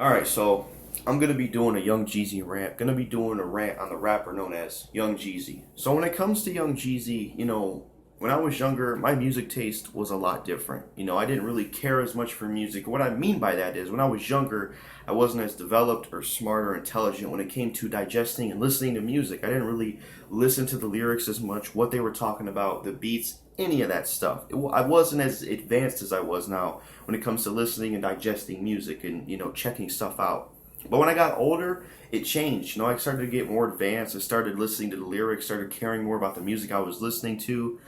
Alright, so I'm gonna be doing a Young Jeezy rant. Gonna be doing a rant on the rapper known as Young Jeezy. So when it comes to Young Jeezy, when I was younger, my music taste was a lot different. I didn't really care as much for music. What I mean by that is when I was younger, I wasn't as developed or smart or intelligent when it came to digesting and listening to music. I didn't really listen to the lyrics as much, what they were talking about, the beats, any of that stuff. I wasn't as advanced as I was now when it comes to listening and digesting music and checking stuff out. But when I got older, it changed. I started to get more advanced. I started listening to the lyrics, started caring more about the music I was listening to.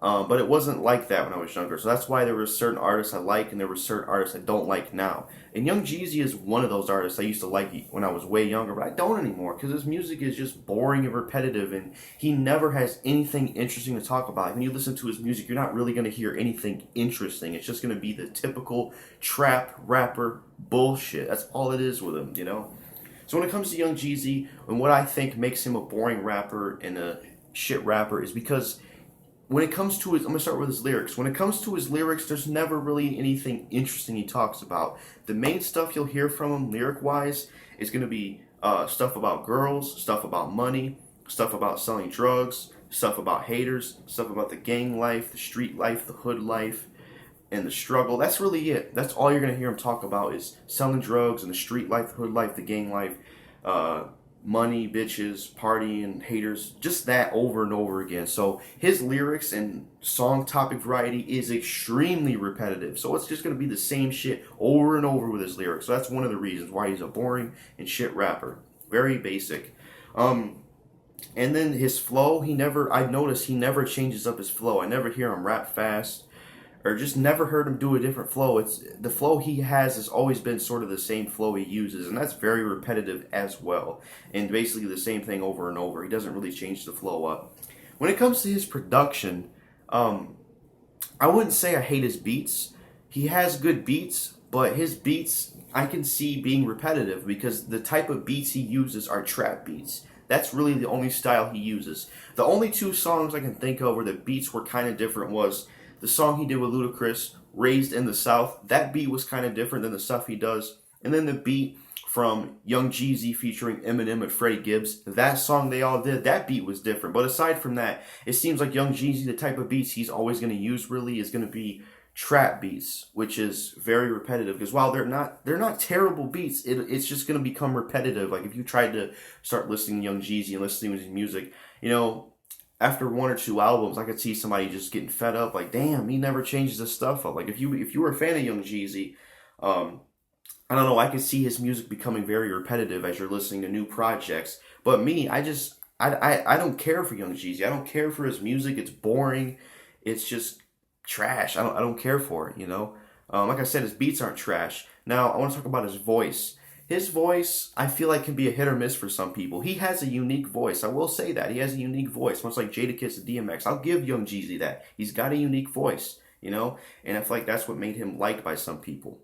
But it wasn't like that when I was younger. So that's why there were certain artists I like and there were certain artists I don't like now. And Young Jeezy is one of those artists I used to like when I was way younger, but I don't anymore because his music is just boring and repetitive and he never has anything interesting to talk about. When you listen to his music, you're not really going to hear anything interesting. It's just going to be the typical trap rapper bullshit. That's all it is with him. So when it comes to Young Jeezy, and what I think makes him a boring rapper and a shit rapper is because when it comes to his, I'm gonna start with his lyrics. When it comes to his lyrics, there's never really anything interesting he talks about. The main stuff you'll hear from him, lyric-wise, is gonna be stuff about girls, stuff about money, stuff about selling drugs, stuff about haters, stuff about the gang life, the street life, the hood life, and the struggle. That's really it. That's all you're gonna hear him talk about is selling drugs and the street life, the hood life, the gang life. Money, bitches, partying, haters, just that over and over again. So his lyrics and song topic variety is extremely repetitive. So it's just going to be the same shit over and over with his lyrics. So that's one of the reasons why he's a boring and shit rapper. Very basic. And then his flow, I've noticed he never changes up his flow. I never hear him rap fast or just never heard him do a different flow. It's the flow he has always been sort of the same flow he uses, and that's very repetitive as well. And basically the same thing over and over. He doesn't really change the flow up. When it comes to his production, I wouldn't say I hate his beats. He has good beats, but his beats I can see being repetitive because the type of beats he uses are trap beats. That's really the only style he uses. The only two songs I can think of where the beats were kind of different was the song he did with Ludacris, Raised in the South. That beat was kind of different than the stuff he does. And then the beat from Young Jeezy featuring Eminem and Freddie Gibbs, that song they all did, that beat was different. But aside from that, it seems like Young Jeezy, the type of beats he's always going to use really is going to be trap beats, which is very repetitive. Because while they're not terrible beats, it's just going to become repetitive. Like if you tried to start listening to Young Jeezy and listening to his music, after one or two albums, I could see somebody just getting fed up. Like, damn, he never changes his stuff up. Like, if you were a fan of Young Jeezy, I don't know. I could see his music becoming very repetitive as you're listening to new projects. But me, I don't care for Young Jeezy. I don't care for his music. It's boring. It's just trash. I don't care for it. Like I said, his beats aren't trash. Now I want to talk about his voice. His voice, I feel like, can be a hit or miss for some people. He has a unique voice. I will say that. He has a unique voice, much like Jadakiss and DMX. I'll give Young Jeezy that. He's got a unique voice, And I feel like that's what made him liked by some people.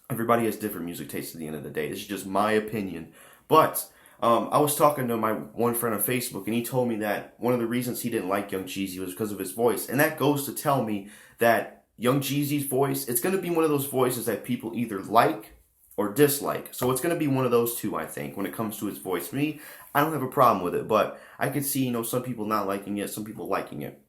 Everybody has different music tastes at the end of the day. This is just my opinion. But I was talking to my one friend on Facebook, and he told me that one of the reasons he didn't like Young Jeezy was because of his voice. And that goes to tell me that Young Jeezy's voice, it's going to be one of those voices that people either like or dislike. So it's going to be one of those two, I think, when it comes to his voice. Me, I don't have a problem with it, but I could see, some people not liking it, some people liking it.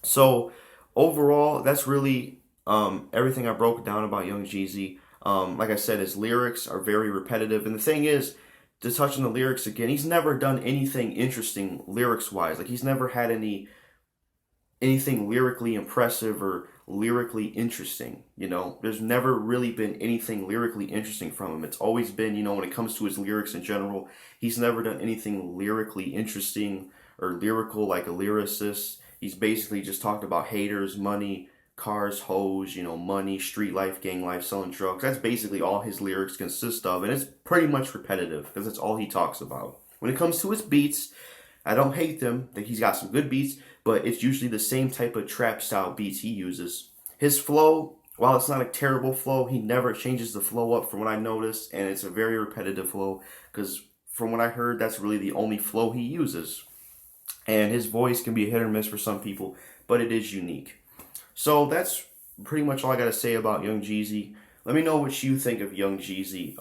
So overall, that's really everything I broke down about Young Jeezy. Like I said, his lyrics are very repetitive. And the thing is, to touch on the lyrics again, he's never done anything interesting lyrics-wise. Like, he's never had anything lyrically impressive or lyrically interesting. There's never really been anything lyrically interesting from him. It's always been, when it comes to his lyrics in general, he's never done anything lyrically interesting or lyrical like a lyricist. He's basically just talked about haters, money, cars, hoes, money, street life, gang life, selling drugs. That's basically all his lyrics consist of, and it's pretty much repetitive because that's all he talks about. When it comes to his beats, I don't hate them. I think he's got some good beats, but it's usually the same type of trap style beats he uses. His flow, while it's not a terrible flow, he never changes the flow up from what I noticed, and it's a very repetitive flow because from what I heard, that's really the only flow he uses. And his voice can be a hit or miss for some people, but it is unique. So that's pretty much all I got to say about Young Jeezy. Let me know what you think of Young Jeezy.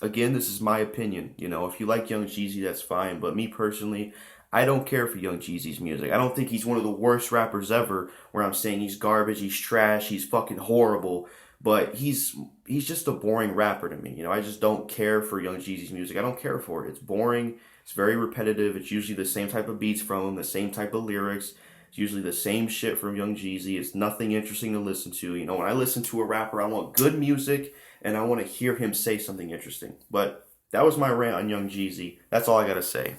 Again, this is my opinion. You know, if you like Young Jeezy, that's fine. But me personally, I don't care for Young Jeezy's music. I don't think he's one of the worst rappers ever. Where I'm saying he's garbage, he's trash, he's fucking horrible. But he's just a boring rapper to me. You know, I just don't care for Young Jeezy's music. I don't care for it. It's boring. It's very repetitive. It's usually the same type of beats from him, the same type of lyrics. It's usually the same shit from Young Jeezy. It's nothing interesting to listen to. You know, when I listen to a rapper, I want good music and I want to hear him say something interesting. But that was my rant on Young Jeezy. That's all I gotta say.